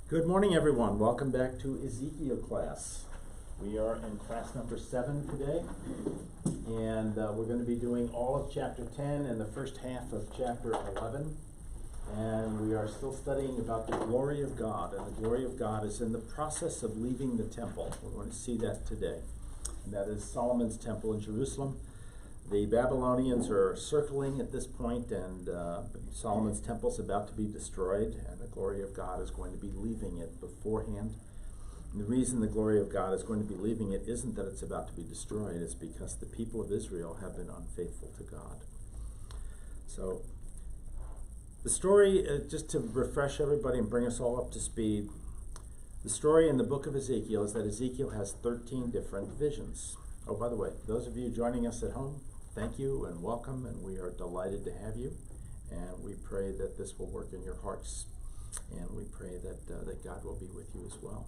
Good morning, everyone. Welcome back to Ezekiel Class. We are in class number 7 today, and we're going to be doing all of chapter 10 and the first half of chapter 11. And we are still studying about the glory of God, and the glory of God is in the process of leaving the temple. We're going to see that today, and that is Solomon's temple in Jerusalem. The Babylonians are circling at this point, and Solomon's temple is about to be destroyed, and the glory of God is going to be leaving it beforehand. And the reason the glory of God is going to be leaving it isn't that it's about to be destroyed, it's because the people of Israel have been unfaithful to God. So, the story, just to refresh everybody and bring us all up to speed, the story in the book of Ezekiel is that Ezekiel has 13 different visions. Oh, by the way, those of you joining us at home, thank you and welcome, and we are delighted to have you. And we pray that this will work in your hearts, and we pray that God will be with you as well.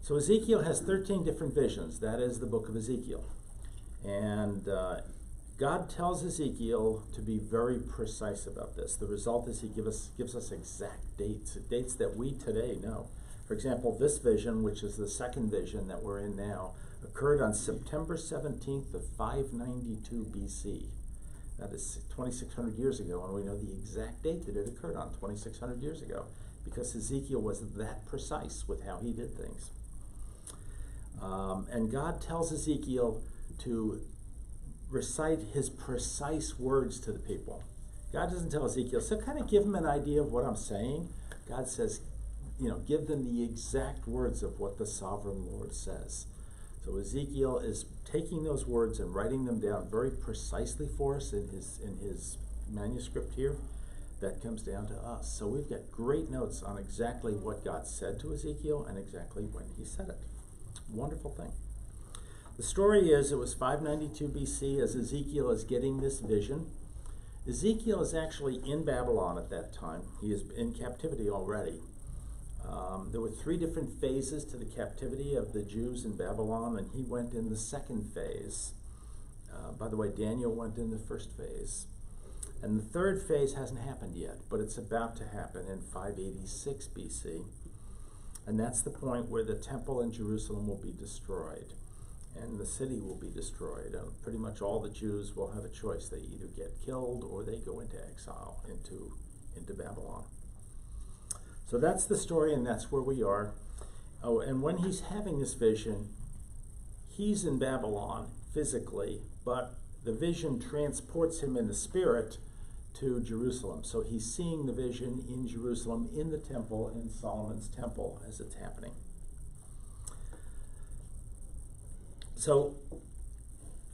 So Ezekiel has 13 different visions. That is the book of Ezekiel. And God tells Ezekiel to be very precise about this. The result is he gives us exact dates that we today know. For example, this vision, which is the second vision that we're in now, occurred on September 17th of 592 BC. That is 2,600 years ago, and we know the exact date that it occurred on, 2,600 years ago, because Ezekiel was that precise with how he did things. And God tells Ezekiel to recite his precise words to the people. God doesn't tell Ezekiel, so kind of give him an idea of what I'm saying. God says, give them the exact words of what the sovereign Lord says. So Ezekiel is taking those words and writing them down very precisely for us in his manuscript here. That comes down to us. So we've got great notes on exactly what God said to Ezekiel and exactly when he said it. Wonderful thing. The story is, it was 592 BC as Ezekiel is getting this vision. Ezekiel is actually in Babylon at that time. He is in captivity already. There were 3 different phases to the captivity of the Jews in Babylon, and he went in the second phase. By the way, Daniel went in the first phase. And the third phase hasn't happened yet, but it's about to happen in 586 BC. And that's the point where the temple in Jerusalem will be destroyed, and the city will be destroyed. And pretty much all the Jews will have a choice. They either get killed or they go into exile, into Babylon. So that's the story, and that's where we are. Oh, and when he's having this vision, he's in Babylon physically, but the vision transports him in the spirit to Jerusalem. So he's seeing the vision in Jerusalem, in the temple, in Solomon's temple, as it's happening. So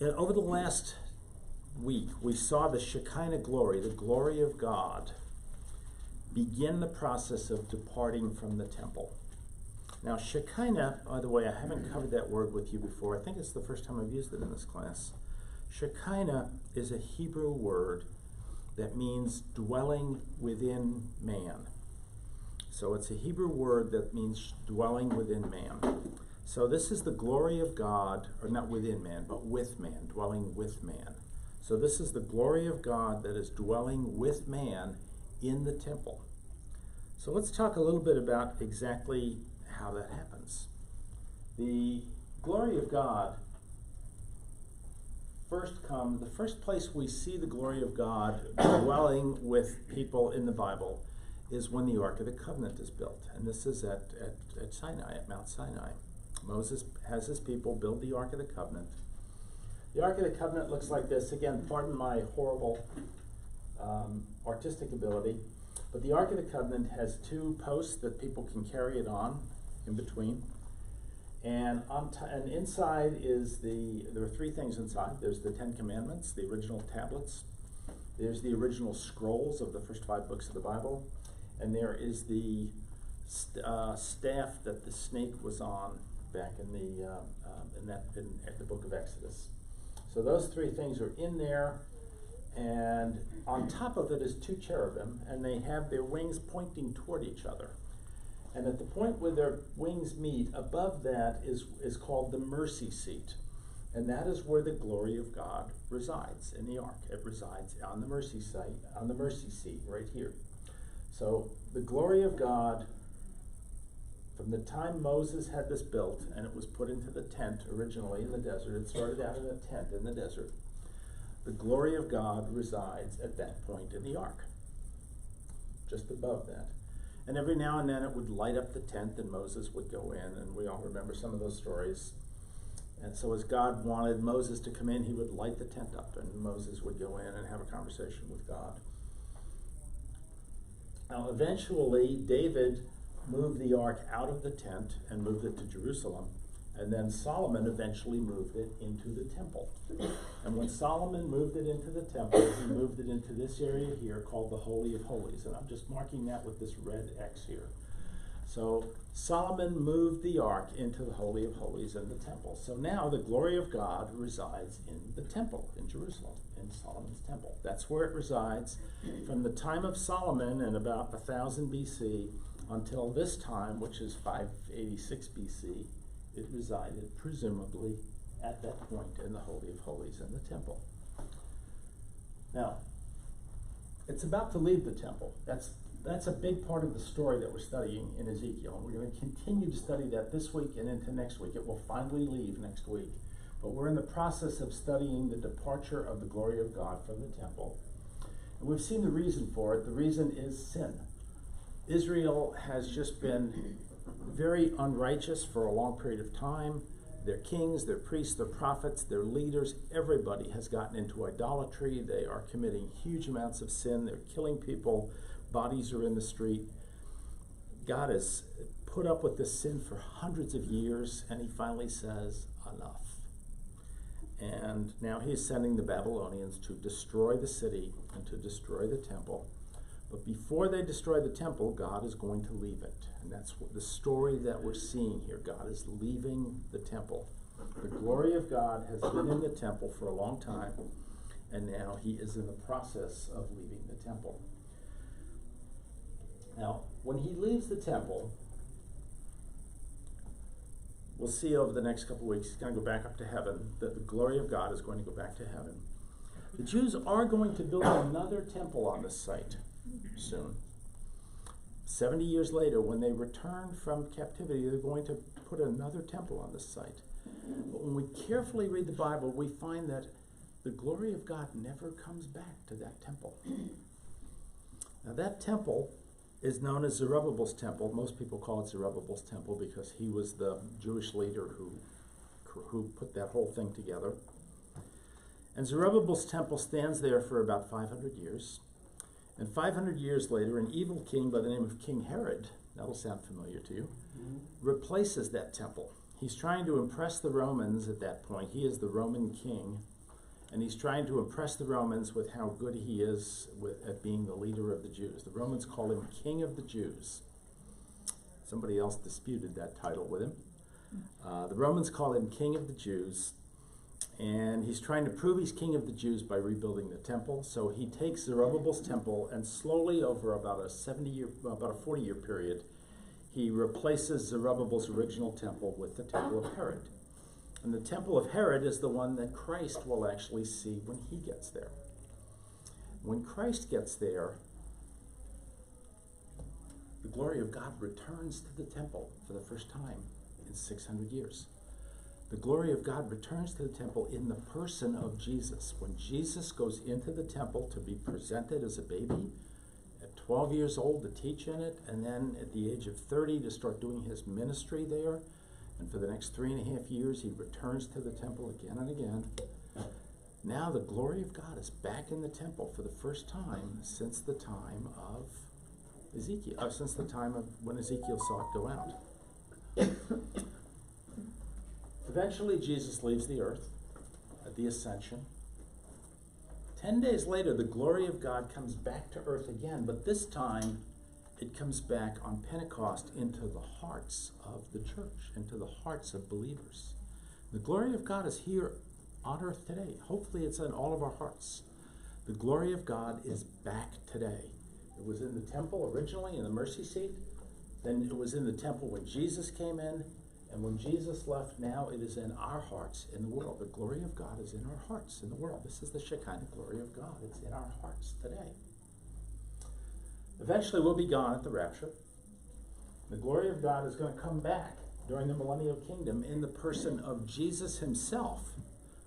over the last week, we saw the Shekinah glory, the glory of God, begin the process of departing from the temple. Now, Shekinah, by the way, I haven't covered that word with you before. I think it's the first time I've used it in this class. Shekinah is a Hebrew word that means dwelling within man. So it's a Hebrew word that means dwelling within man. So this is the glory of God, or not within man, but with man, dwelling with man. So this is the glory of God that is dwelling with man in the temple. So let's talk a little bit about exactly how that happens. The glory of God the first place we see the glory of God dwelling with people in the Bible is when the Ark of the Covenant is built. And this is at Sinai, at Mount Sinai. Moses has his people build the Ark of the Covenant. The Ark of the Covenant looks like this. Again, pardon my horrible artistic ability, but the Ark of the Covenant has 2 posts that people can carry it on in between. And inside there are 3 things inside. There's the 10 Commandments, the original tablets. There's the original scrolls of the first 5 books of the Bible. And there is the staff that the snake was on back in the book of Exodus. So those 3 things are in there. And on top of it is 2 cherubim, and they have their wings pointing toward each other. And at the point where their wings meet, above that is called the mercy seat. And that is where the glory of God resides in the ark. It resides on the mercy seat right here. So the glory of God From the time Moses had this built and it was put into the tent originally in the desert, it started out in a tent in the desert. The glory of God resides at that point in the ark, just above that. And every now and then it would light up the tent and Moses would go in, and we all remember some of those stories. And so as God wanted Moses to come in, he would light the tent up and Moses would go in and have a conversation with God. Now eventually David moved the ark out of the tent and moved it to Jerusalem. And then Solomon eventually moved it into the temple. And when Solomon moved it into the temple, he moved it into this area here called the Holy of Holies. And I'm just marking that with this red X here. So Solomon moved the ark into the Holy of Holies in the temple. So now the glory of God resides in the temple in Jerusalem, in Solomon's temple. That's where it resides from the time of Solomon in about 1000 BC until this time, which is 586 BC. It resided, presumably, at that point in the Holy of Holies in the temple. Now, it's about to leave the temple. That's a big part of the story that we're studying in Ezekiel. And we're going to continue to study that this week and into next week. It will finally leave next week. But we're in the process of studying the departure of the glory of God from the temple. And we've seen the reason for it. The reason is sin. Israel has just been very unrighteous for a long period of time. Their kings, their priests, their prophets, their leaders, everybody has gotten into idolatry. They are committing huge amounts of sin. They're killing people. Bodies are in the street. God has put up with this sin for hundreds of years, and he finally says, enough. And now he is sending the Babylonians to destroy the city and to destroy the temple. But before they destroy the temple, God is going to leave it. And that's what the story that we're seeing here. God is leaving the temple. The glory of God has been in the temple for a long time, and now he is in the process of leaving the temple. Now, when he leaves the temple, we'll see over the next couple of weeks, he's going to go back up to heaven. The glory of God is going to go back to heaven. The Jews are going to build another temple on this site soon. 70 years later, when they return from captivity, they're going to put another temple on this site. But when we carefully read the Bible, we find that the glory of God never comes back to that temple. Now that temple is known as Zerubbabel's temple. Most people call it Zerubbabel's temple because he was the Jewish leader who put that whole thing together. And Zerubbabel's temple stands there for about 500 years. And 500 years later, an evil king by the name of King Herod, that'll sound familiar to you, replaces that temple. He's trying to impress the Romans at that point. He is the Roman king, and he's trying to impress the Romans with how good he is at being the leader of the Jews. The Romans call him King of the Jews. Somebody else disputed that title with him. The Romans call him King of the Jews. And he's trying to prove he's king of the Jews by rebuilding the temple. So he takes Zerubbabel's temple and slowly over about a 40-year period, he replaces Zerubbabel's original temple with the temple of Herod. And the temple of Herod is the one that Christ will actually see when he gets there. When Christ gets there, the glory of God returns to the temple for the first time in 600 years. The glory of God returns to the temple in the person of Jesus. When Jesus goes into the temple to be presented as a baby, at 12 years old to teach in it, and then at the age of 30 to start doing his ministry there, and for the next 3.5 years he returns to the temple again and again. Now the glory of God is back in the temple for the first time since the time of Ezekiel, since the time of when Ezekiel saw it go out. Eventually, Jesus leaves the earth at the ascension. 10 days later, the glory of God comes back to earth again, but this time it comes back on Pentecost into the hearts of the church, into the hearts of believers. The glory of God is here on earth today. Hopefully it's in all of our hearts. The glory of God is back today. It was in the temple originally, in the mercy seat. Then it was in the temple when Jesus came in. And when Jesus left, now it is in our hearts in the world. The glory of God is in our hearts in the world. This is the Shekinah glory of God. It's in our hearts today. Eventually we'll be gone at the rapture. The glory of God is going to come back during the millennial kingdom in the person of Jesus himself,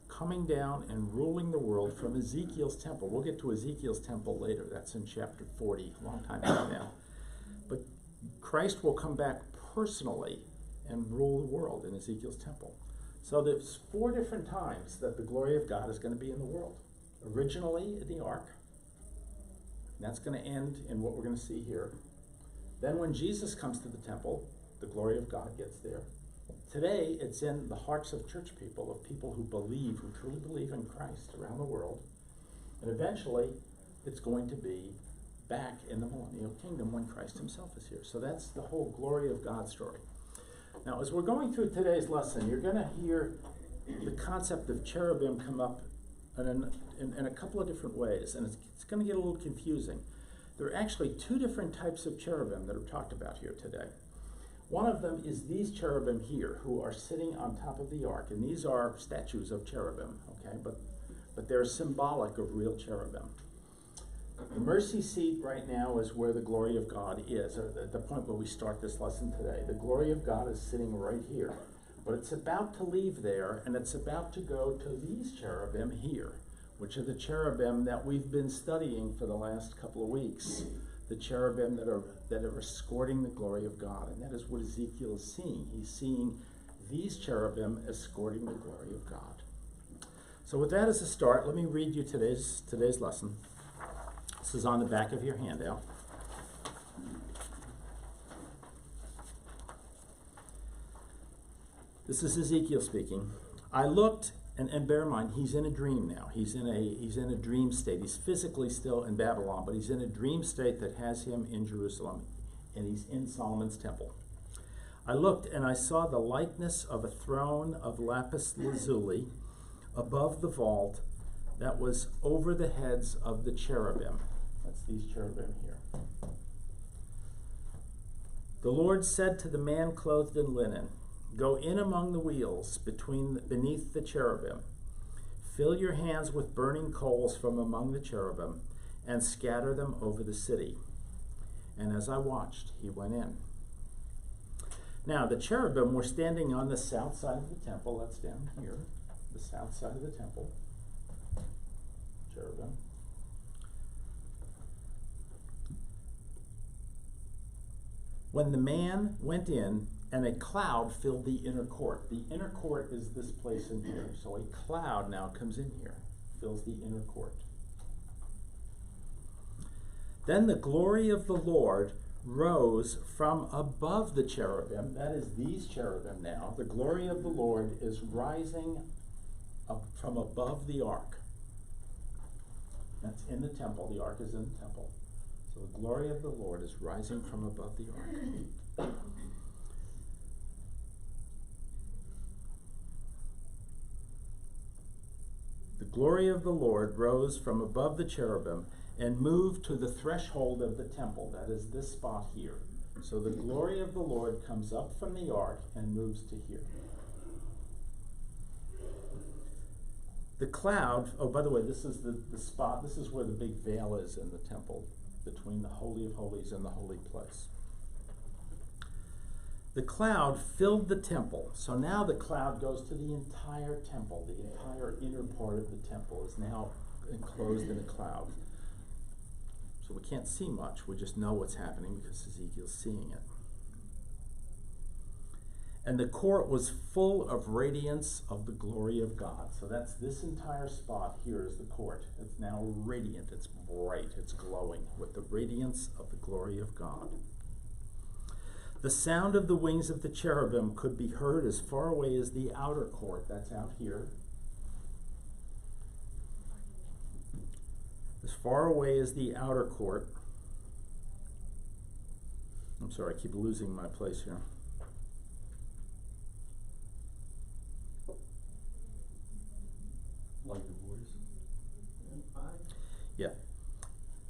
coming down and ruling the world from Ezekiel's temple. We'll get to Ezekiel's temple later. That's in chapter 40, a long time ago now. But Christ will come back personally and rule the world in Ezekiel's temple. So there's 4 different times that the glory of God is going to be in the world. Originally in the ark. And that's going to end in what we're going to see here. Then when Jesus comes to the temple, the glory of God gets there. Today, it's in the hearts of church people, of people who believe, who truly believe in Christ around the world. And eventually, it's going to be back in the millennial kingdom when Christ himself is here. So that's the whole glory of God story. Now, as we're going through today's lesson, you're going to hear the concept of cherubim come up in a couple of different ways, and it's going to get a little confusing. There are actually 2 different types of cherubim that are talked about here today. One of them is these cherubim here, who are sitting on top of the ark, and these are statues of cherubim, okay, but they're symbolic of real cherubim. The mercy seat right now is where the glory of God is, at the point where we start this lesson today. The glory of God is sitting right here, but it's about to leave there, and it's about to go to these cherubim here, which are the cherubim that we've been studying for the last couple of weeks. The cherubim that are escorting the glory of God, and that is what Ezekiel is seeing. He's seeing these cherubim escorting the glory of God. So with that as a start, let me read you today's lesson. This is on the back of your handout. This is Ezekiel speaking. I looked, and bear in mind, he's in a dream now. He's in a dream state. He's physically still in Babylon, but he's in a dream state that has him in Jerusalem, and he's in Solomon's temple. I looked, and I saw the likeness of a throne of lapis lazuli above the vault that was over the heads of the cherubim. That's these cherubim here. The Lord said to the man clothed in linen, "Go in among the wheels beneath the cherubim. Fill your hands with burning coals from among the cherubim and scatter them over the city." And as I watched, he went in. Now, the cherubim were standing on the south side of the temple. That's down here, the south side of the temple. Cherubim. When the man went in, and a cloud filled the inner court. The inner court is this place in here. So a cloud now comes in here, fills the inner court. Then the glory of the Lord rose from above the cherubim. That is these cherubim now. The glory of the Lord is rising up from above the ark. That's in the temple. The ark is in the temple. So the glory of the Lord is rising from above the ark. The glory of the Lord rose from above the cherubim and moved to the threshold of the temple. That is this spot here. So the glory of the Lord comes up from the ark and moves to here. The cloud, oh, by the way, this is the spot, this is where the big veil is in the temple, between the Holy of Holies and the holy place. The cloud filled the temple. So now the cloud goes to the entire temple. The entire inner part of the temple is now enclosed in a cloud. So we can't see much. We just know what's happening because Ezekiel's seeing it. And the court was full of radiance of the glory of God. So that's this entire spot here is the court. It's now radiant. It's bright. It's glowing with the radiance of the glory of God. The sound of the wings of the cherubim could be heard as far away as the outer court. That's out here. As far away as the outer court. I'm sorry, I keep losing my place here. Like the voice? Yeah.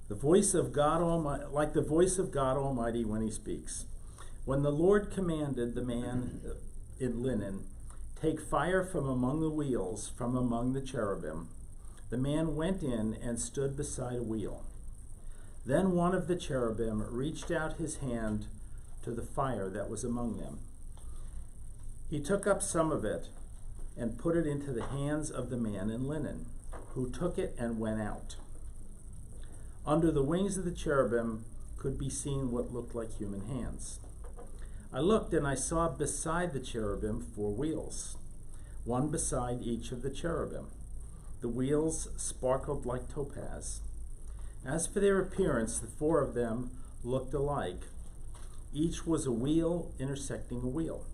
The voice of God Almighty, like the voice of God Almighty when he speaks. When the Lord commanded the man in linen, "Take fire from among the wheels, from among the cherubim," the man went in and stood beside a wheel. Then one of the cherubim reached out his hand to the fire that was among them. He took up some of it and put it into the hands of the man in linen, who took it and went out. Under the wings of the cherubim could be seen what looked like human hands. I looked, and I saw beside the cherubim 4 wheels, one beside each of the cherubim. The wheels sparkled like topaz. As for their appearance, the 4 of them looked alike. Each was a wheel intersecting a wheel.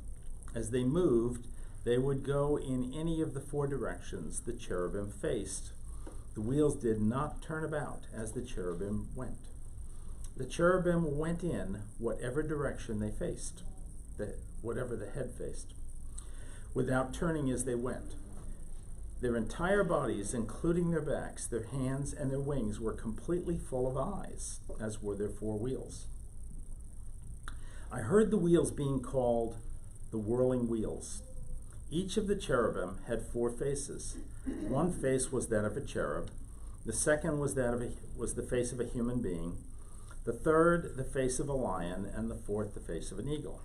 As they moved, they would go in any of the 4 directions the cherubim faced. The wheels did not turn about as the cherubim went. The cherubim went in whatever direction they faced, whatever the head faced, without turning as they went. Their entire bodies, including their backs, their hands, and their wings, were completely full of eyes, as were their 4 wheels. I heard the wheels being called the whirling wheels. Each of the cherubim had 4 faces. One face was that of a cherub. The second was the face of a human being. The third, the face of a lion, and the fourth, the face of an eagle.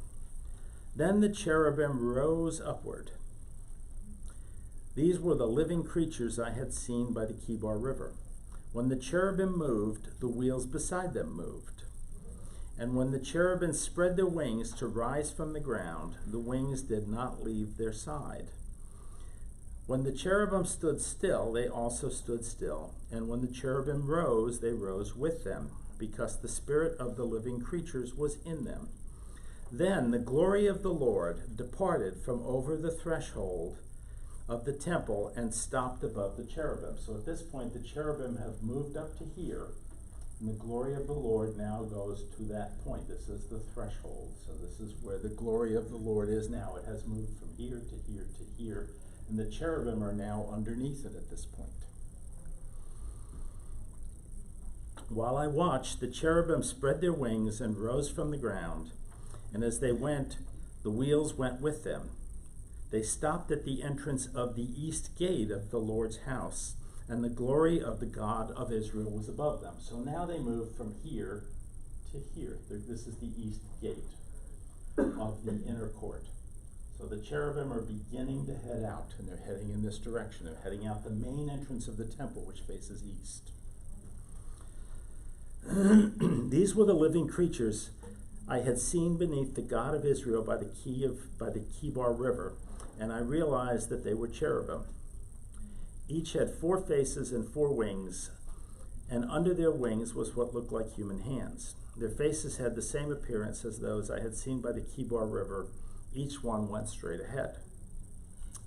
Then the cherubim rose upward. These were the living creatures I had seen by the Kibar River. When the cherubim moved, the wheels beside them moved. And when the cherubim spread their wings to rise from the ground, the wings did not leave their side. When the cherubim stood still, they also stood still. And when the cherubim rose, they rose with them, because the spirit of the living creatures was in them. Then the glory of the Lord departed from over the threshold of the temple and stopped above the cherubim. So at this point, the cherubim have moved up to here, and the glory of the Lord now goes to that point. This is the threshold. So this is where the glory of the Lord is now. It has moved from here to here to here, and the cherubim are now underneath it at this point. While I watched, the cherubim spread their wings and rose from the ground, and as they went, the wheels went with them. They stopped at the entrance of the east gate of the Lord's house, and the glory of the God of Israel was above them. So now they move from here to here. This is the east gate of the inner court. So the cherubim are beginning to head out, and they're heading in this direction. They're heading out the main entrance of the temple, which faces east. These were the living creatures I had seen beneath the God of Israel by the Kibar River, and I realized that they were cherubim. Each had 4 faces and 4 wings, and under their wings was what looked like human hands. Their faces had the same appearance as those I had seen by the Kibar River. Each one went straight ahead.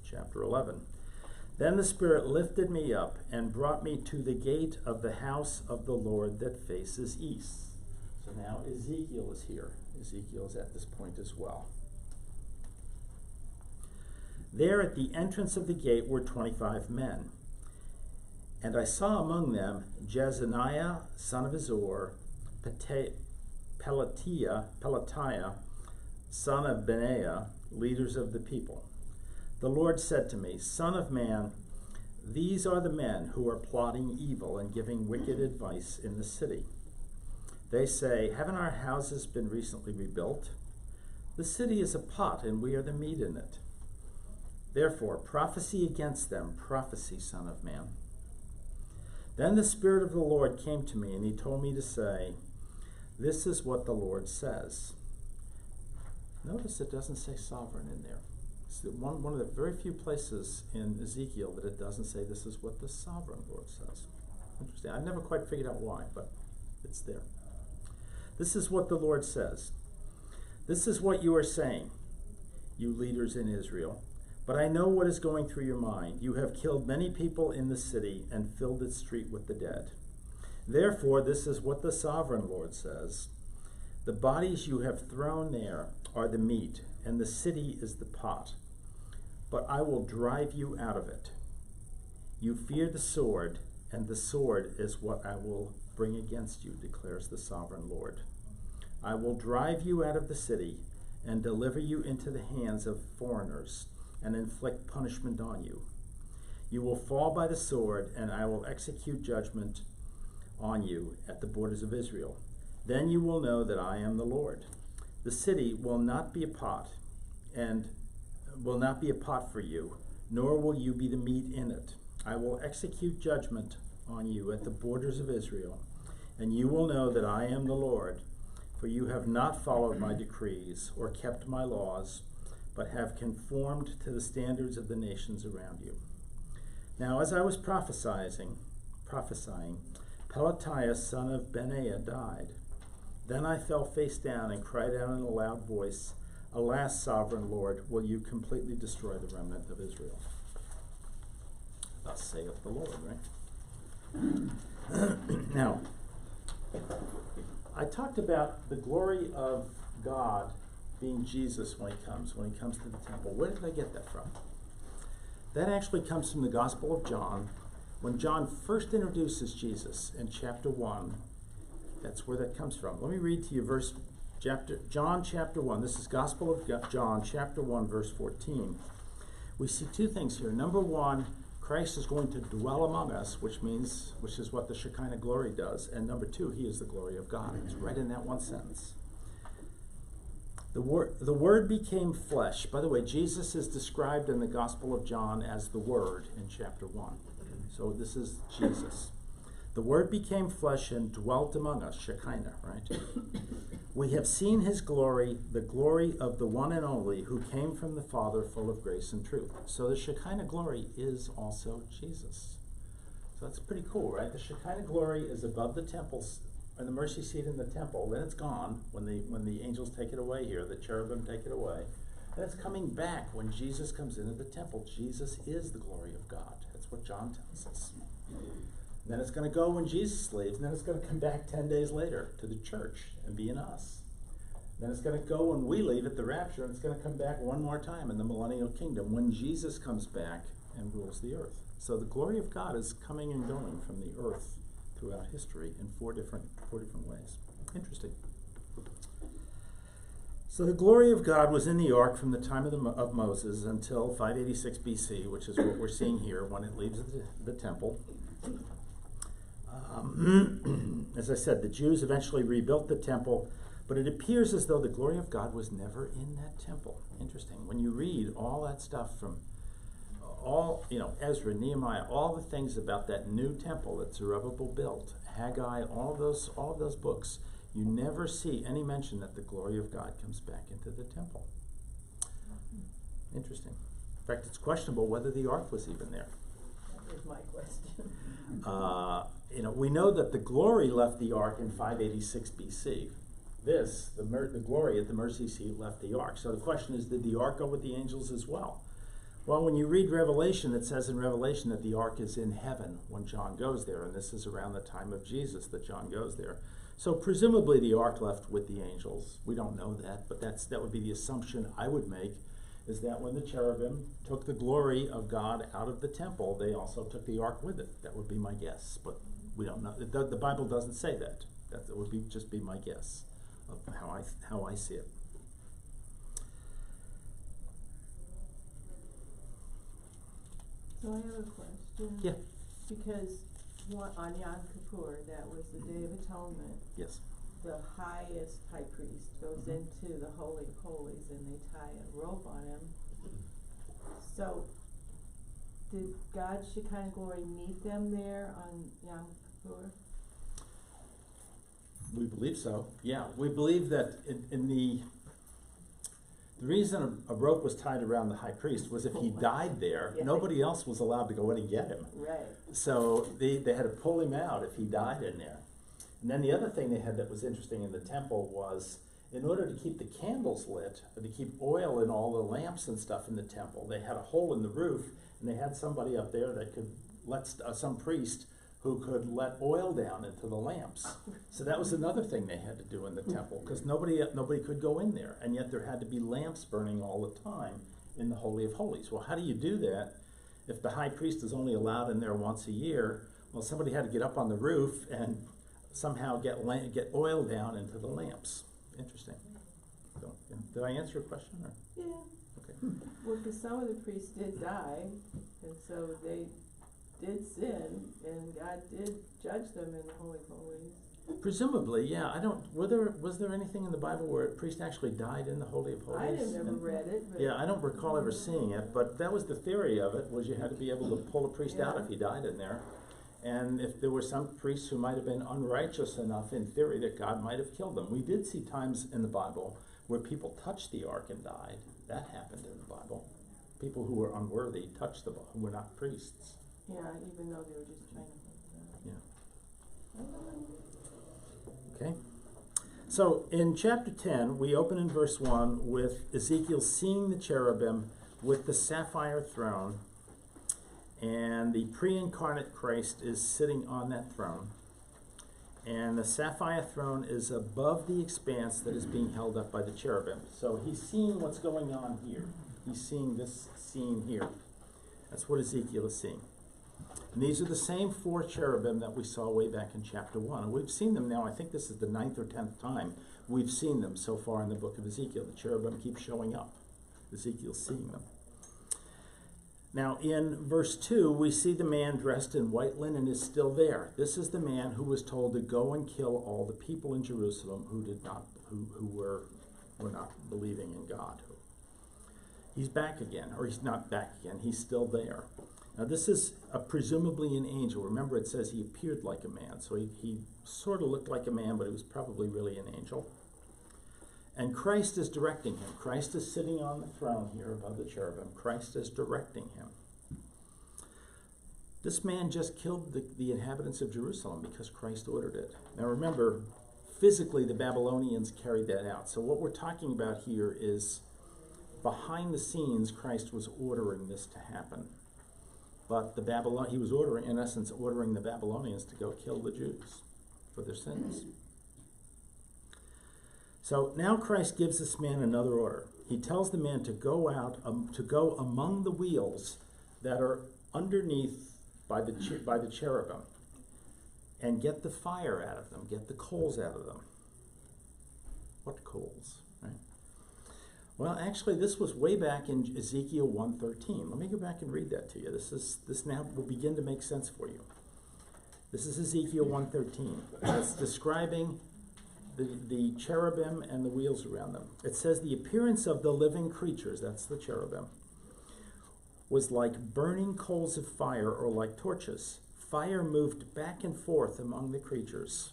Chapter 11. Then the Spirit lifted me up and brought me to the gate of the house of the Lord that faces east. So now Ezekiel is here. Ezekiel is at this point as well. There at the entrance of the gate were 25 men. And I saw among them Jezaniah, son of Azor, Pelatiah, son of Benaiah, leaders of the people. The Lord said to me, Son of man, these are the men who are plotting evil and giving wicked advice in the city. They say, haven't our houses been recently rebuilt? The city is a pot, and we are the meat in it. Therefore, prophesy against them, prophesy, Son of man. Then the Spirit of the Lord came to me, and he told me to say, this is what the Lord says. Notice it doesn't say sovereign in there. It's one of the very few places in Ezekiel that it doesn't say this is what the sovereign Lord says. Interesting. I've never quite figured out why, but it's there. This is what the Lord says. This is what you are saying, you leaders in Israel. But I know what is going through your mind. You have killed many people in the city and filled its street with the dead. Therefore, this is what the sovereign Lord says. The bodies you have thrown there are the meat, and the city is the pot. But I will drive you out of it. You fear the sword, and the sword is what I will bring against you, declares the sovereign Lord. I will drive you out of the city and deliver you into the hands of foreigners and inflict punishment on you. You will fall by the sword, and I will execute judgment on you at the borders of Israel. Then you will know that I am the Lord. The city will not be a pot, and will not be a pot for you, nor will you be the meat in it. I will execute judgment on you at the borders of Israel, and you will know that I am the Lord, for you have not followed my decrees or kept my laws, but have conformed to the standards of the nations around you. Now, as I was prophesying, Pelatiah, son of Benaiah, died. Then I fell face down and cried out in a loud voice, Alas, sovereign Lord, will you completely destroy the remnant of Israel? Thus saith the Lord, right? Now, I talked about the glory of God being Jesus when he comes to the temple. Where did I get that from? That actually comes from the Gospel of John. When John first introduces Jesus in chapter 1, that's where that comes from. Let me read to you John chapter 1. This is Gospel of John chapter 1, verse 14. We see two things here. Number one, Christ is going to dwell among us, which is what the Shekinah glory does. And number two, he is the glory of God. It's right in that one sentence. The Word became flesh. By the way, Jesus is described in the Gospel of John as the Word in chapter 1. So this is Jesus. The Word became flesh and dwelt among us, Shekinah, right? We have seen his glory, the glory of the one and only who came from the Father, full of grace and truth. So the Shekinah glory is also Jesus. So that's pretty cool, right? The Shekinah glory is above the temples and the mercy seat in the temple. Then it's gone when the angels take it away here, the cherubim take it away. Then it's coming back when Jesus comes into the temple. Jesus is the glory of God. That's what John tells us. And then it's going to go when Jesus leaves, and then it's going to come back 10 days later to the church and be in us. Then it's going to go when we leave at the rapture, and it's going to come back one more time in the millennial kingdom when Jesus comes back and rules the earth. So the glory of God is coming and going from the earth throughout history in four different ways. Interesting. So the glory of God was in the ark from the time of Moses until 586 BC, which is what we're seeing here when it leaves the temple. As I said, the Jews eventually rebuilt the temple, but it appears as though the glory of God was never in that temple. Interesting. When you read all that stuff from Ezra, Nehemiah, all the things about that new temple that Zerubbabel built, Haggai, all of those books, you never see any mention that the glory of God comes back into the temple. Interesting. In fact, it's questionable whether the ark was even there. That was my question. We know that the glory left the ark in 586 BC. The glory at the mercy seat left the ark. So the question is, did the ark go with the angels as well? Well, when you read Revelation, it says in Revelation that the ark is in heaven when John goes there, and this is around the time of Jesus that John goes there. So presumably the ark left with the angels. We don't know that, but that would be the assumption I would make, is that when the cherubim took the glory of God out of the temple, they also took the ark with it. That would be my guess, but we don't know. The Bible doesn't say that. That would just be my guess of how I see it. So I have a question. Yeah. Because on Yom Kippur, that was the Day of Atonement. Yes. The highest high priest goes into the Holy of Holies and they tie a rope on him. So, did God's Shekinah glory meet them there on Yom Kippur? We believe so. Yeah, we believe that in the reason a rope was tied around the high priest was if he died there, nobody else was allowed to go in and get him. Right. So they had to pull him out if he died in there. And then the other thing they had that was interesting in the temple was, in order to keep the candles lit, or to keep oil in all the lamps and stuff in the temple, they had a hole in the roof, and they had somebody up there that could let, some priest who could let oil down into the lamps. So that was another thing they had to do in the temple, because nobody could go in there, and yet there had to be lamps burning all the time in the Holy of Holies. Well, how do you do that if the high priest is only allowed in there once a year? Well, somebody had to get up on the roof and somehow get oil down into the lamps. Interesting. So, did I answer your question? Or? Yeah. Okay. Well, because some of the priests did die, and so they did sin, and God did judge them in the Holy of Holies. Presumably, yeah. Was there anything in the Bible where a priest actually died in the Holy of Holies? I have never read it, but. Yeah, I don't recall ever seeing it, but that was the theory of it, was you had to be able to pull a priest out if he died in there. And if there were some priests who might have been unrighteous enough in theory that God might have killed them. We did see times in the Bible where people touched the ark and died. That happened in the Bible. People who were unworthy touched who were not priests. Yeah, even though they were just trying to hold it up. Yeah. Okay. So in chapter 10, we open in verse 1 with Ezekiel seeing the cherubim with the sapphire throne, and the pre-incarnate Christ is sitting on that throne. And the sapphire throne is above the expanse that is being held up by the cherubim. So he's seeing what's going on here. He's seeing this scene here. That's what Ezekiel is seeing. And these are the same 4 cherubim that we saw way back in chapter 1. And we've seen them now. I think this is the 9th or 10th time we've seen them so far in the book of Ezekiel. The cherubim keep showing up. Ezekiel's seeing them. Now in verse 2, we see the man dressed in white linen is still there. This is the man who was told to go and kill all the people in Jerusalem who were not believing in God. He's back again, or he's not back again, he's still there. Now this is presumably an angel. Remember, it says he appeared like a man, so he sort of looked like a man, but he was probably really an angel. And Christ is directing him. Christ is sitting on the throne here above the cherubim. Christ is directing him. This man just killed the inhabitants of Jerusalem because Christ ordered it. Now remember, physically the Babylonians carried that out. So what we're talking about here is behind the scenes, Christ was ordering this to happen. But he was in essence, ordering the Babylonians to go kill the Jews for their sins. So now Christ gives this man another order. He tells the man to go out, to go among the wheels that are underneath by the cherubim, and get the fire out of them, get the coals out of them. What coals, right? Well, actually, this was way back in Ezekiel 1:13. Let me go back and read that to you. This now will begin to make sense for you. This is Ezekiel 1:13. It's describing the cherubim and the wheels around them. It says, the appearance of the living creatures, that's the cherubim, was like burning coals of fire or like torches. Fire moved back and forth among the creatures.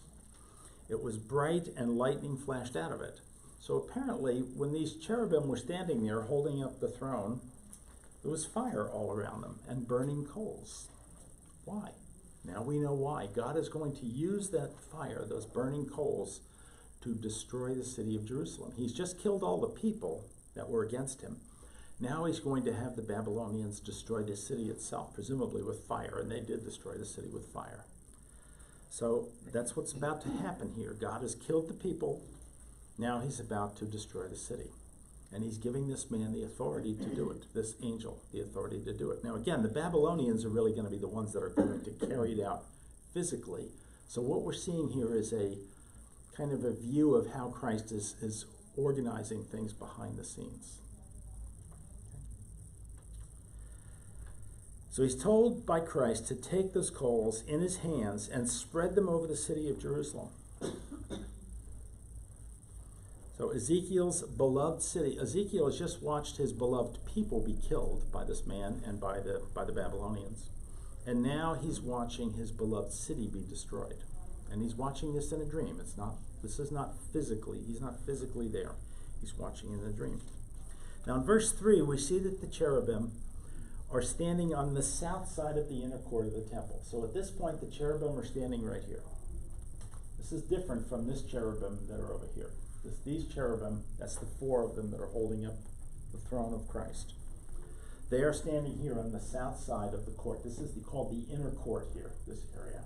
It was bright and lightning flashed out of it. So apparently, when these cherubim were standing there holding up the throne, there was fire all around them and burning coals. Why? Now we know why. God is going to use that fire, those burning coals, to destroy the city of Jerusalem. He's just killed all the people that were against him. Now he's going to have the Babylonians destroy the city itself, presumably with fire, and they did destroy the city with fire. So that's what's about to happen here. God has killed the people. Now he's about to destroy the city. And he's giving this man the authority to do it, this angel, the authority to do it. Now again, the Babylonians are really going to be the ones that are going to carry it out physically. So what we're seeing here is a kind of a view of how Christ is organizing things behind the scenes. So he's told by Christ to take those coals in his hands and spread them over the city of Jerusalem. So Ezekiel's beloved city, Ezekiel has just watched his beloved people be killed by this man and by the Babylonians. And now he's watching his beloved city be destroyed. And he's watching this in a dream. This is not physically, he's not physically there. He's watching in a dream. Now in verse 3, we see that the cherubim are standing on the south side of the inner court of the temple. So at this point, the cherubim are standing right here. This is different from this cherubim that are over here. These cherubim, that's the 4 of them that are holding up the throne of Christ. They are standing here on the south side of the court. This is called the inner court here, this area.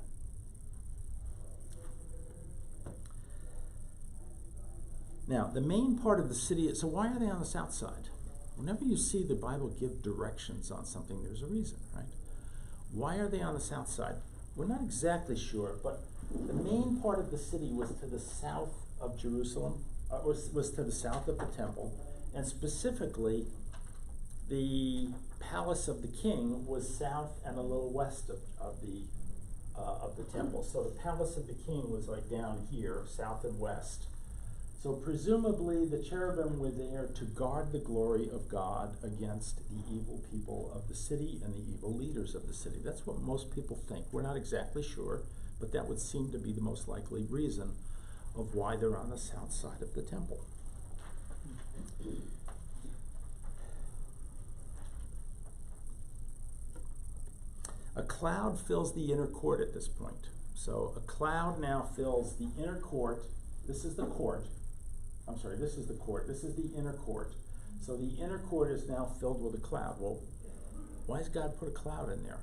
Now, the main part of the city, so why are they on the south side? Whenever you see the Bible give directions on something, there's a reason, right? Why are they on the south side? We're not exactly sure, but the main part of the city was to the south of Jerusalem, was to the south of the temple, and specifically, the palace of the king was south and a little west of the temple. So the palace of the king was like down here, south and west. So presumably the cherubim were there to guard the glory of God against the evil people of the city and the evil leaders of the city. That's what most people think. We're not exactly sure, but that would seem to be the most likely reason of why they're on the south side of the temple. A cloud fills the inner court at this point. So a cloud now fills the inner court. This is the court. I'm sorry, this is the court. This is the inner court. So the inner court is now filled with a cloud. Well, why has God put a cloud in there?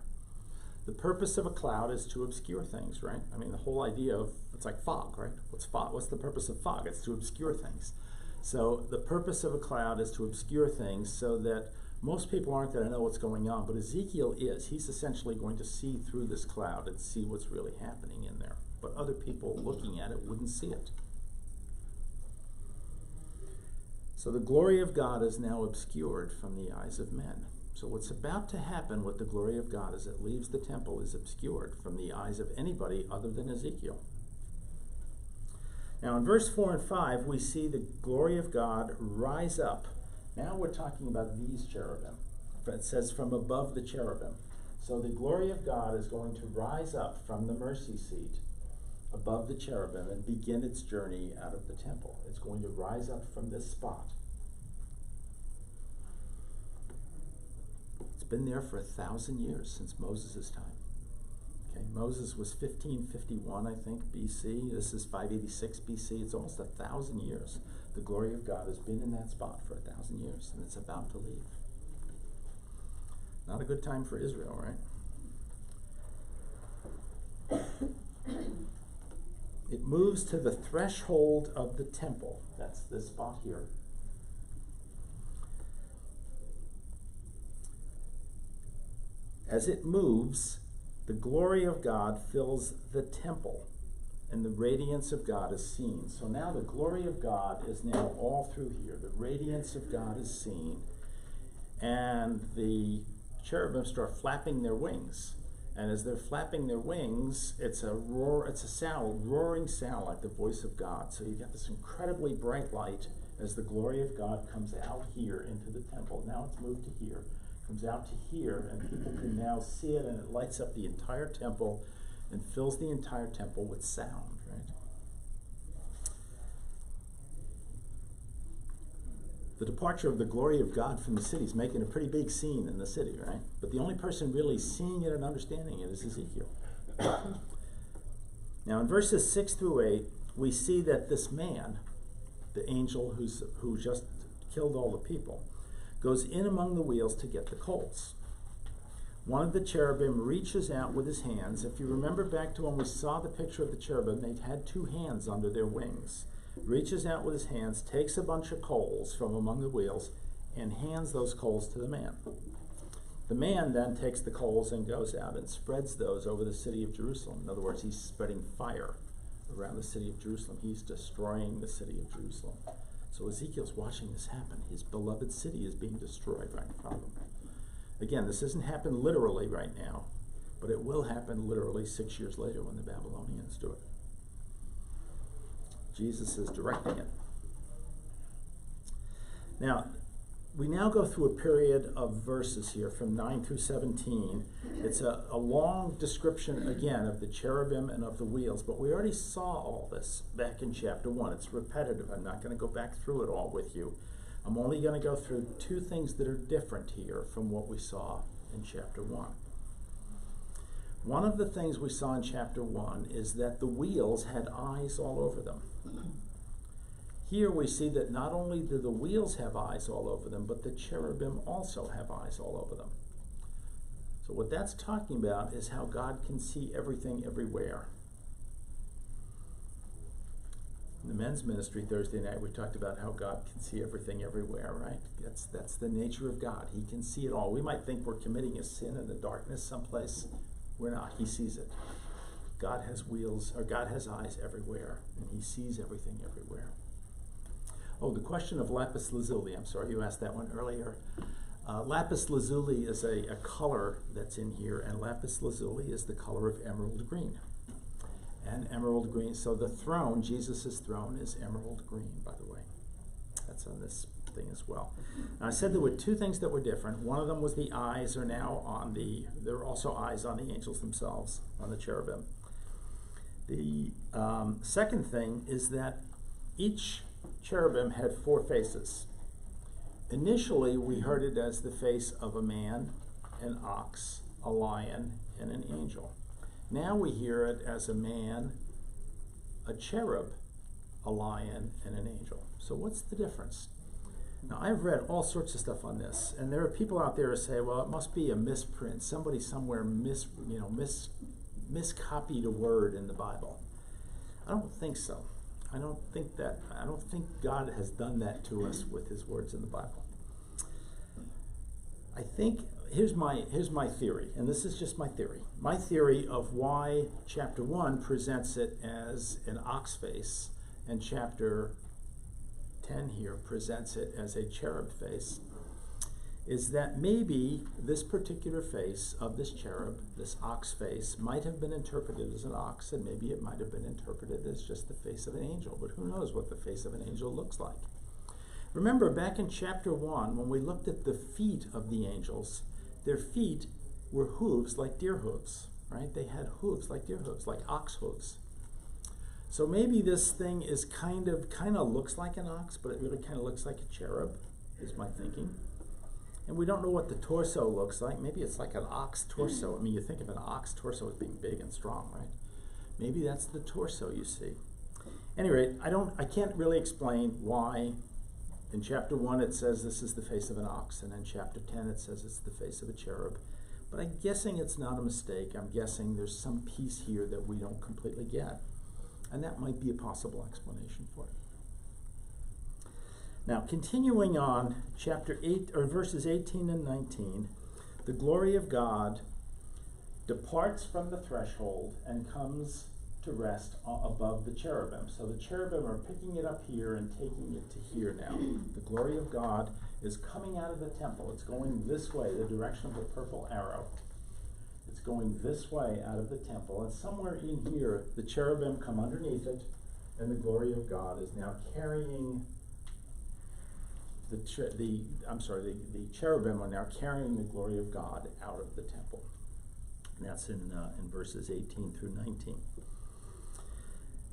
The purpose of a cloud is to obscure things, right? I mean, the whole idea of, it's like fog, right? What's fog? What's the purpose of fog? It's to obscure things. So the purpose of a cloud is to obscure things so that most people aren't going to know what's going on, but Ezekiel is. He's essentially going to see through this cloud and see what's really happening in there. But other people looking at it wouldn't see it. So the glory of God is now obscured from the eyes of men. So what's about to happen with the glory of God as it leaves the temple is obscured from the eyes of anybody other than Ezekiel. Now in verse 4 and 5, we see the glory of God rise up. Now we're talking about these cherubim. It says from above the cherubim. So the glory of God is going to rise up from the mercy seat above the cherubim and begin its journey out of the temple. It's going to rise up from this spot. It's been there for 1,000 years, since Moses' time. Okay, Moses was 1551, I think, BC. This is 586 BC. It's almost 1,000 years. The glory of God has been in that spot for 1,000 years, and it's about to leave. Not a good time for Israel, right? It moves to the threshold of the temple. That's this spot here. As it moves, the glory of God fills the temple, and the radiance of God is seen. So now the glory of God is now all through here. The radiance of God is seen, and the cherubim start flapping their wings. And as they're flapping their wings, it's a roar, it's a sound, roaring sound like the voice of God. So you get this incredibly bright light as the glory of God comes out here into the temple. Now it's moved to here, comes out to here, and people can now see it, and it lights up the entire temple and fills the entire temple with sound, right? The departure of the glory of God from the city is making a pretty big scene in the city, right? But the only person really seeing it and understanding it is Ezekiel. Now in verses 6 through 8, we see that this man, the angel who just killed all the people, goes in among the wheels to get the coals. One of the cherubim reaches out with his hands. If you remember back to when we saw the picture of the cherubim, they had two hands under their wings. Reaches out with his hands, takes a bunch of coals from among the wheels, and hands those coals to the man. The man then takes the coals and goes out and spreads those over the city of Jerusalem. In other words, he's spreading fire around the city of Jerusalem. He's destroying the city of Jerusalem. So Ezekiel's watching this happen. His beloved city is being destroyed right in front of him. Again, this doesn't happen literally right now, but it will happen literally 6 years later when the Babylonians do it. Jesus is directing it. Now, we now go through a period of verses here from 9 through 17. It's a long description, again, of the cherubim and of the wheels, but we already saw all this back in chapter 1. It's repetitive. I'm not going to go back through it all with you. I'm only going to go through two things that are different here from what we saw in chapter 1. One of the things we saw in chapter 1 is that the wheels had eyes all over them. Here we see that not only do the wheels have eyes all over them, but the cherubim also have eyes all over them. So what that's talking about is how God can see everything everywhere. In the men's ministry Thursday night, we talked about how God can see everything everywhere, right? That's the nature of God. He can see it all. We might think we're committing a sin in the darkness someplace. We're not. He sees it. God has God has eyes everywhere, and he sees everything everywhere. Oh, the question of lapis lazuli. I'm sorry you asked that one earlier. Lapis lazuli is a color that's in here, and lapis lazuli is the color of emerald green. And emerald green, so the throne, Jesus' throne, is emerald green, by the way. That's on this thing as well. Now, I said there were two things that were different. One of them was the eyes are now there are also eyes on the angels themselves, on the cherubim. The second thing is that each cherubim had 4 faces. Initially, we heard it as the face of a man, an ox, a lion, and an angel. Now we hear it as a man, a cherub, a lion, and an angel. So what's the difference? Now, I've read all sorts of stuff on this, and there are people out there who say, well, it must be a misprint. Somebody somewhere miscopied a word in the Bible. I don't think so. I don't think God has done that to us with his words in the Bible. I think, here's my theory, and this is just my theory. My theory of why chapter 1 presents it as an ox face, and chapter 10 here presents it as a cherub face, is that maybe this particular face of this cherub, this ox face, might have been interpreted as an ox, and maybe it might have been interpreted as just the face of an angel, but who knows what the face of an angel looks like. Remember, back in chapter 1, when we looked at the feet of the angels, their feet were hooves like deer hooves, right? They had hooves like deer hooves, like ox hooves. So maybe this thing is kind of looks like an ox, but it really kind of looks like a cherub, is my thinking. And we don't know what the torso looks like. Maybe it's like an ox torso. I mean, you think of an ox torso as being big and strong, right? Maybe that's the torso you see. Anyway, I can't really explain why in chapter 1 it says this is the face of an ox, and in chapter 10 it says it's the face of a cherub. But I'm guessing it's not a mistake. I'm guessing there's some piece here that we don't completely get. And that might be a possible explanation for it. Now, continuing on, chapter 8, or verses 18 and 19, the glory of God departs from the threshold and comes to rest above the cherubim. So the cherubim are picking it up here and taking it to here now. The glory of God is coming out of the temple. It's going this way, the direction of the purple arrow. It's going this way out of the temple, and somewhere in here, the cherubim come underneath it, and the glory of God is now carrying the cherubim are now carrying the glory of God out of the temple. And that's in verses 18 through 19.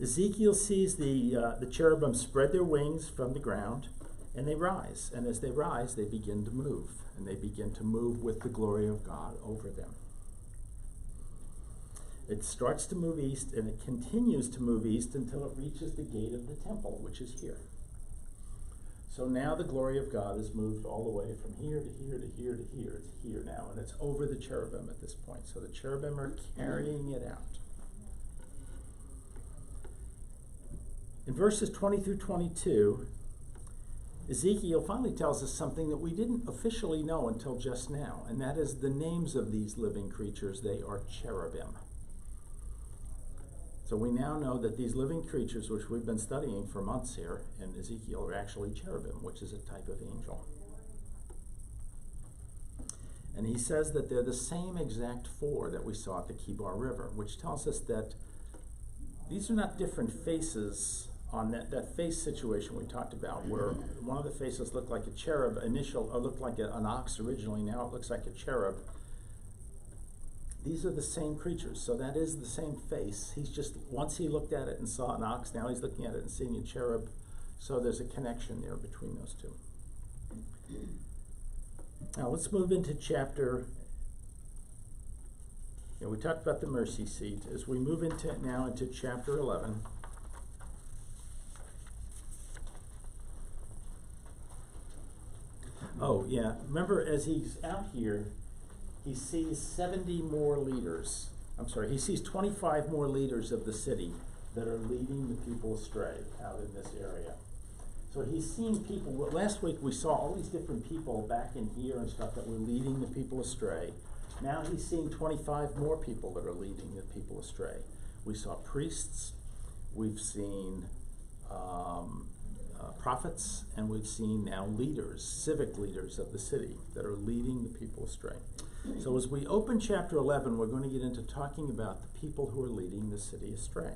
Ezekiel sees the cherubim spread their wings from the ground, and they rise. And as they rise, they begin to move, and they begin to move with the glory of God over them. It starts to move east, and it continues to move east until it reaches the gate of the temple, which is here. So now the glory of God is moved all the way from here to here to here to here. It's here now, and it's over the cherubim at this point. So the cherubim are carrying it out. In verses 20 through 22, Ezekiel finally tells us something that we didn't officially know until just now, and that is the names of these living creatures. They are cherubim. So we now know that these living creatures, which we've been studying for months here in Ezekiel, are actually cherubim, which is a type of angel. And he says that they're the same exact 4 that we saw at the Kibar River, which tells us that these are not different faces on that face situation we talked about, where one of the faces looked like a cherub looked like an ox originally, now it looks like a cherub. These are the same creatures, so that is the same face. He's just, once he looked at it and saw an ox, now he's looking at it and seeing a cherub. So there's a connection there between those two. Now let's move into chapter, we talked about the mercy seat. As we move into chapter 11, oh yeah, remember as he's out here, he sees 70 more leaders. He sees 25 more leaders of the city that are leading the people astray out in this area. So he's seeing people. Last week we saw all these different people back in here and stuff that were leading the people astray. Now he's seeing 25 more people that are leading the people astray. We saw priests. We've seen prophets, and we've seen now leaders, civic leaders of the city that are leading the people astray. So as we open chapter 11, we're going to get into talking about the people who are leading the city astray.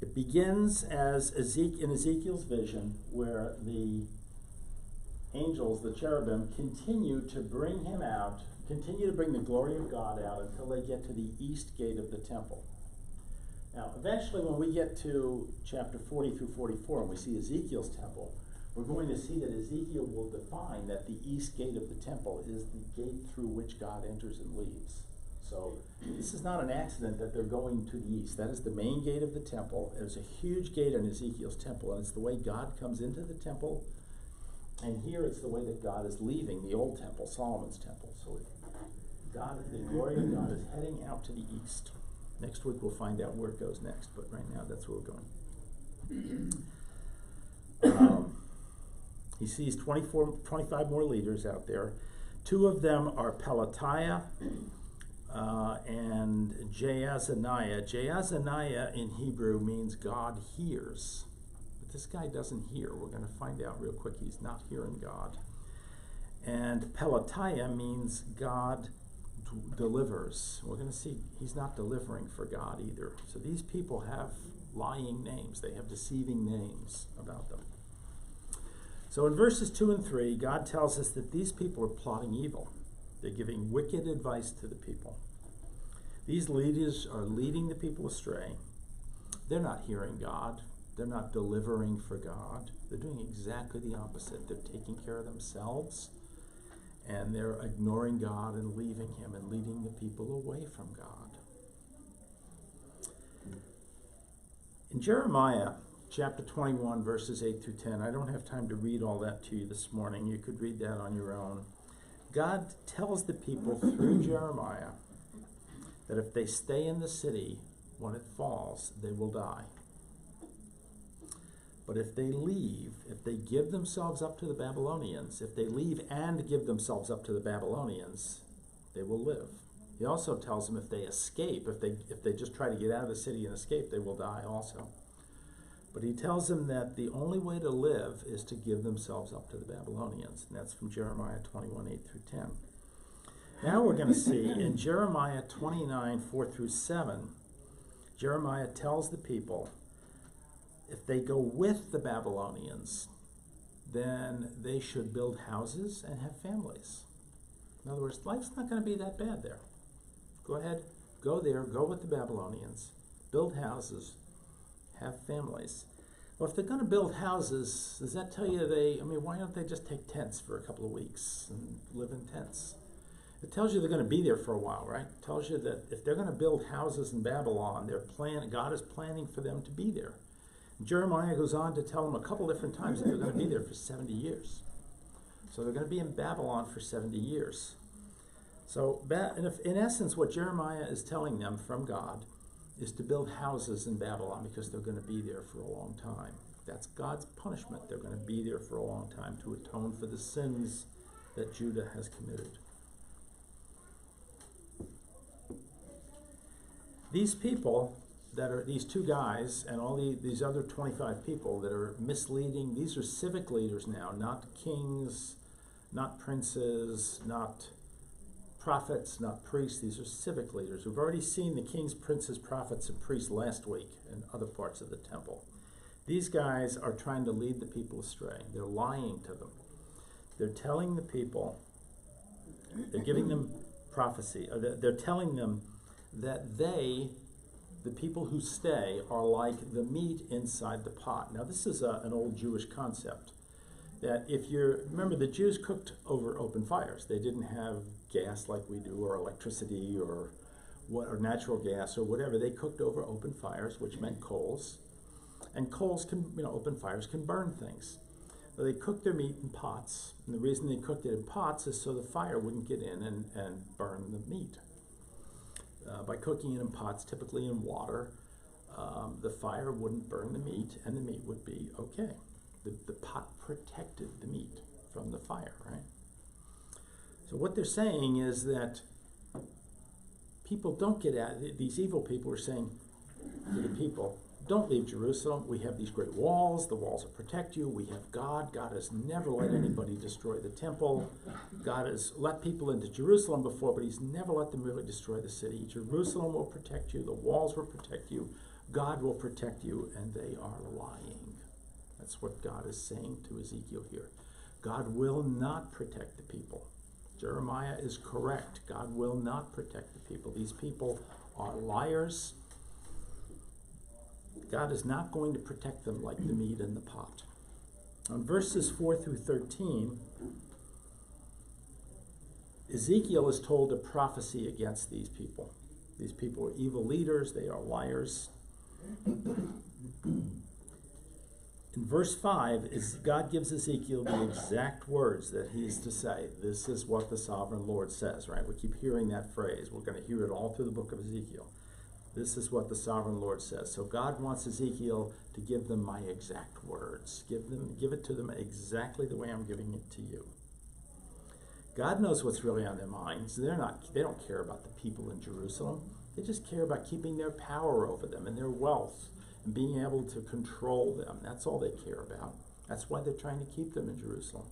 It begins as in Ezekiel's vision, where the angels, the cherubim, continue to bring him out, continue to bring the glory of God out until they get to the east gate of the temple. Now, eventually, when we get to chapter 40 through 44, and we see Ezekiel's temple, we're going to see that Ezekiel will define that the east gate of the temple is the gate through which God enters and leaves. So this is not an accident that they're going to the east. That is the main gate of the temple. There's a huge gate in Ezekiel's temple, and it's the way God comes into the temple. And here it's the way that God is leaving the old temple, Solomon's temple. So the glory of God is heading out to the east. Next week we'll find out where it goes next, but right now that's where we're going. He sees 25 more leaders out there. 2 of them are Pelatiah and Jaazaniah. Jaazaniah in Hebrew means God hears. But this guy doesn't hear. We're going to find out real quick he's not hearing God. And Pelatiah means God delivers. We're going to see he's not delivering for God either. So these people have lying names. They have deceiving names about them. So in verses 2 and 3, God tells us that these people are plotting evil. They're giving wicked advice to the people. These leaders are leading the people astray. They're not hearing God. They're not delivering for God. They're doing exactly the opposite. They're taking care of themselves, and they're ignoring God and leaving him and leading the people away from God. In Jeremiah chapter 21, verses 8 through 10, I don't have time to read all that to you this morning. You could read that on your own. God tells the people through Jeremiah that if they stay in the city when it falls, they will die. But if they leave, if they give themselves up to the Babylonians, if they leave and give themselves up to the Babylonians, they will live. He also tells them if they escape, if they just try to get out of the city and escape, they will die also. But he tells them that the only way to live is to give themselves up to the Babylonians. And that's from Jeremiah 21, 8 through 10. Now we're going to see in Jeremiah 29, 4 through 7, Jeremiah tells the people, if they go with the Babylonians, then they should build houses and have families. In other words, life's not going to be that bad there. Go ahead, go there, go with the Babylonians, build houses, have families. Well, if they're going to build houses, does that tell you why don't they just take tents for a couple of weeks and live in tents? It tells you they're going to be there for a while, right? It tells you that if they're going to build houses in Babylon, God is planning for them to be there. Jeremiah goes on to tell them a couple different times that they're going to be there for 70 years. So they're going to be in Babylon for 70 years. So in essence, what Jeremiah is telling them from God is to build houses in Babylon because they're going to be there for a long time. That's God's punishment. They're going to be there for a long time to atone for the sins that Judah has committed. These people that are these 2 guys and all these other 25 people that are misleading, these are civic leaders now, not kings, not princes, not prophets, not priests. These are civic leaders. We've already seen the kings, princes, prophets, and priests last week in other parts of the temple. These guys are trying to lead the people astray. They're lying to them. They're telling the people, they're giving them prophecy. They're telling them that the people who stay, are like the meat inside the pot. Now, this is an old Jewish concept. That remember, the Jews cooked over open fires. They didn't have gas like we do, or electricity, or natural gas, or whatever. They cooked over open fires, which meant coals. And coals open fires can burn things. So they cooked their meat in pots. And the reason they cooked it in pots is so the fire wouldn't get in and burn the meat. By cooking it in pots, typically in water, the fire wouldn't burn the meat, and the meat would be okay. The pot protected the meat from the fire, right? So what they're saying is that people don't get out. These evil people are saying to the people, don't leave Jerusalem. We have these great walls. The walls will protect you. We have God. God has never let anybody destroy the temple. God has let people into Jerusalem before, but he's never let them really destroy the city. Jerusalem will protect you. The walls will protect you. God will protect you, and they are lying. That's what God is saying to Ezekiel here. God will not protect the people. Jeremiah is correct. God will not protect the people. These people are liars. God is not going to protect them like the meat in the pot. On verses 4 through 13, Ezekiel is told a prophecy against these people. These people are evil leaders. They are liars. In verse 5, God gives Ezekiel the exact words that he is to say. This is what the sovereign Lord says, right? We keep hearing that phrase. We're going to hear it all through the book of Ezekiel. This is what the sovereign Lord says. So God wants Ezekiel to give them my exact words. Give it to them exactly the way I'm giving it to you. God knows what's really on their minds. They don't care about the people in Jerusalem. They just care about keeping their power over them and their wealth and being able to control them. That's all they care about. That's why they're trying to keep them in Jerusalem.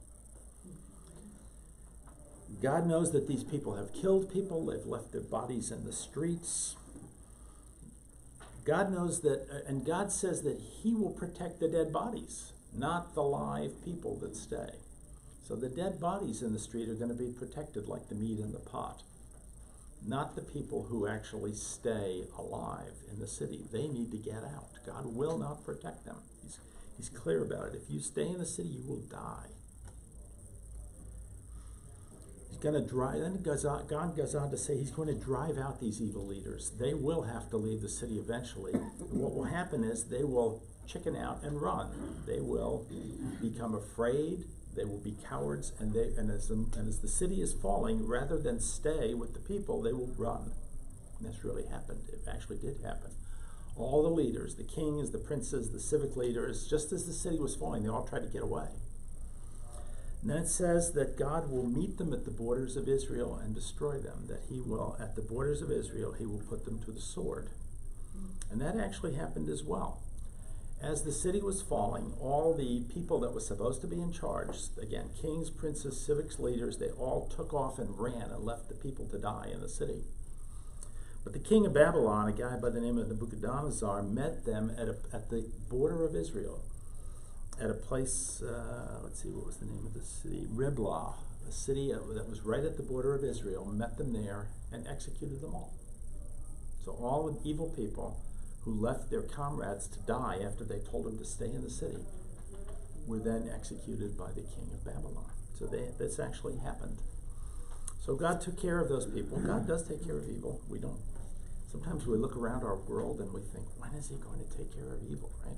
God knows that these people have killed people. They've left their bodies in the streets. God knows that, and God says that he will protect the dead bodies, not the live people that stay. So the dead bodies in the street are going to be protected like the meat in the pot. Not the people who actually stay alive in the city. They need to get out. God will not protect them. He's clear about it. If you stay in the city, you will die. He's going to drive, then God goes on to say he's going to drive out these evil leaders. They will have to leave the city eventually. And what will happen is they will chicken out and run. They will become afraid. They will be cowards, and as the city is falling, rather than stay with the people, they will run. And that's really happened. It actually did happen. All the leaders, the kings, the princes, the civic leaders, just as the city was falling, they all tried to get away. And then it says that God will meet them at the borders of Israel and destroy them, that he will, at the borders of Israel, he will put them to the sword. And that actually happened as well. As the city was falling, all the people that were supposed to be in charge, again, kings, princes, civic leaders, they all took off and ran and left the people to die in the city. But the king of Babylon, a guy by the name of Nebuchadnezzar, met them at the border of Israel, at a place, let's see, what was the name of the city? Riblah, a city that was right at the border of Israel, met them there and executed them all. So all the evil people who left their comrades to die after they told them to stay in the city were then executed by the king of Babylon. So this actually happened. So God took care of those people. God does take care of evil. We don't. Sometimes we look around our world and we think, when is he going to take care of evil, right?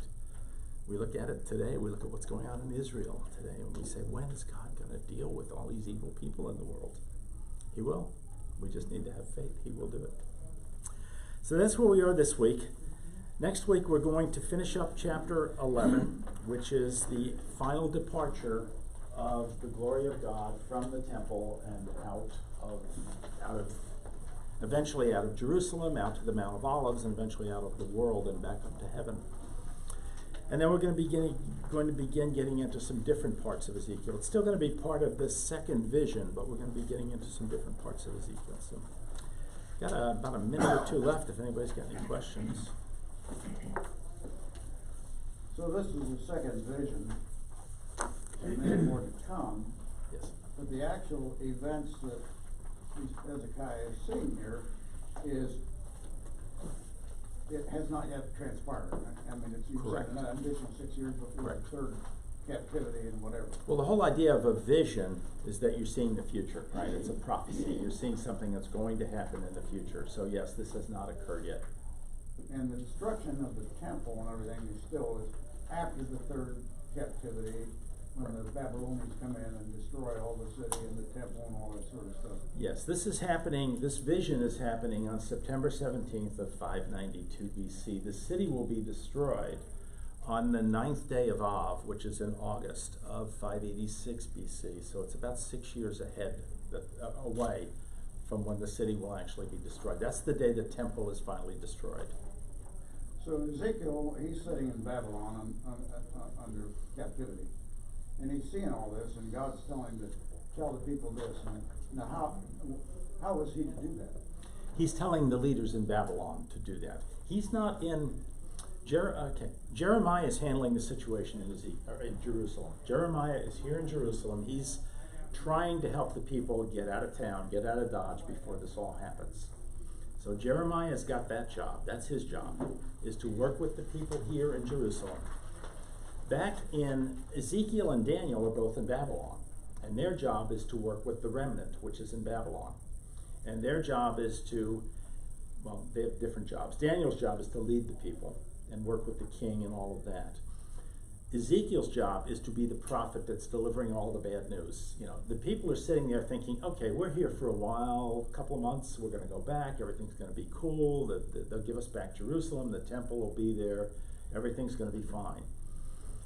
We look at it today. We look at what's going on in Israel today, and we say, when is God going to deal with all these evil people in the world? He will. We just need to have faith. He will do it. So that's where we are this week. Next week, we're going to finish up chapter 11, which is the final departure of the glory of God from the temple and eventually out of Jerusalem, out to the Mount of Olives, and eventually out of the world and back up to heaven. And then we're going to begin getting into some different parts of Ezekiel. It's still going to be part of this second vision, but we're going to be getting into some different parts of Ezekiel. So, got about a minute or two left if anybody's got any questions. So this is the second vision, and many more to come. Yes. But the actual events that Hezekiah is seeing here it has not yet transpired. I mean, it's Correct. an additional 6 years before Correct. the third captivity and whatever. Well, the whole idea of a vision is that you're seeing the future, right? It's a prophecy. You're seeing something that's going to happen in the future. So yes, this has not occurred yet. And the destruction of the temple and everything is after the third captivity, when the Babylonians come in and destroy all the city and the temple and all that sort of stuff. Yes, this vision is happening on September 17th of 592 BC. The city will be destroyed on the 9th day of Av, which is in August of 586 BC. So it's about 6 years away from when the city will actually be destroyed. That's the day the temple is finally destroyed. So Ezekiel, he's sitting in Babylon under captivity, and he's seeing all this, and God's telling him to tell the people this. And now, how was he to do that? He's telling the leaders in Babylon to do that. He's not in. Jeremiah is handling the situation in Jerusalem. Jeremiah is here in Jerusalem. He's trying to help the people get out of town, get out of Dodge before this all happens. So Jeremiah's got that job. That's his job, is to work with the people here in Jerusalem. Back in Ezekiel and Daniel are both in Babylon, and their job is to work with the remnant, which is in Babylon. And their job is to, well, they have different jobs. Daniel's job is to lead the people and work with the king and all of that. Ezekiel's job is to be the prophet that's delivering all the bad news. You know, the people are sitting there thinking, okay, we're here for a while, a couple of months, we're going to go back, everything's going to be cool, they'll give us back Jerusalem, the temple will be there, everything's going to be fine.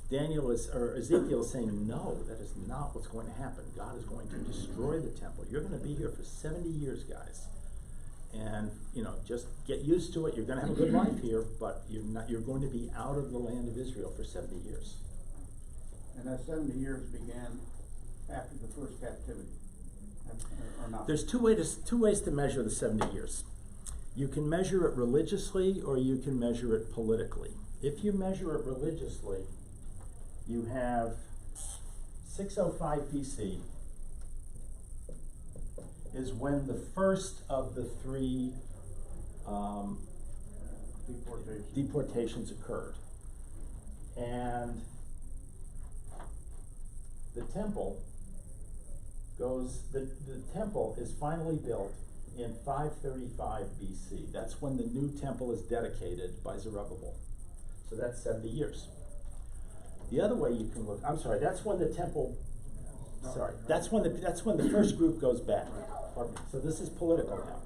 Ezekiel is saying, no, that is not what's going to happen. God is going to destroy the temple. You're going to be here for 70 years, guys. And, you know, just get used to it. You're going to have a good life here, but you're going to be out of the land of Israel for 70 years. And that 70 years began after the first captivity, or not? There's two ways to measure the 70 years. You can measure it religiously, or you can measure it politically. If you measure it religiously, you have 605 BC is when the first of the three deportations occurred. And the temple the temple is finally built in 535 BC. That's when the new temple is dedicated by Zerubbabel. So that's 70 years. The other way you can look, I'm sorry, that's when the temple, that's when the first group goes back. Pardon me. So this is political now.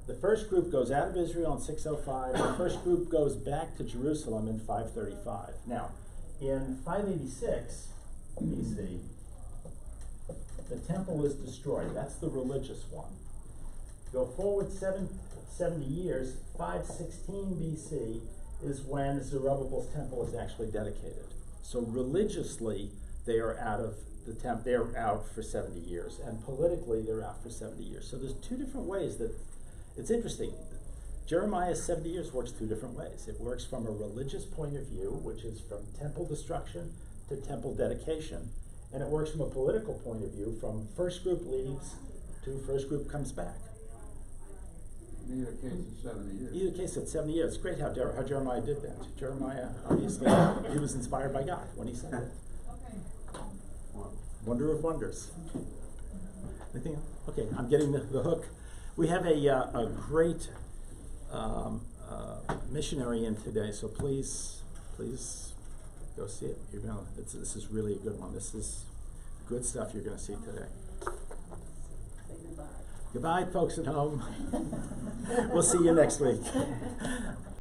The first group goes out of Israel in 605. The first group goes back to Jerusalem in 535. Now, in 586 BC, the temple is destroyed. That's the religious one. Go forward 70 years, 516 BC is when Zerubbabel's temple is actually dedicated. So religiously, they are out of the temple. They're out for 70 years, and politically, they're out for 70 years. So there's two different ways that it's interesting. Jeremiah's 70 years works two different ways. It works from a religious point of view, which is from temple destruction to temple dedication, and it works from a political point of view, from first group leaves to first group comes back. In either case, it's 70 years. Either case, it's 70 years. It's great how Jeremiah did that. Jeremiah, obviously, he was inspired by God when he said it. Wonder of wonders. Anything else? Okay, I'm getting the hook. We have a great missionary in today, so please go see it. This is really a good one. This is good stuff you're going to see today. Goodbye, folks at home. We'll see you next week.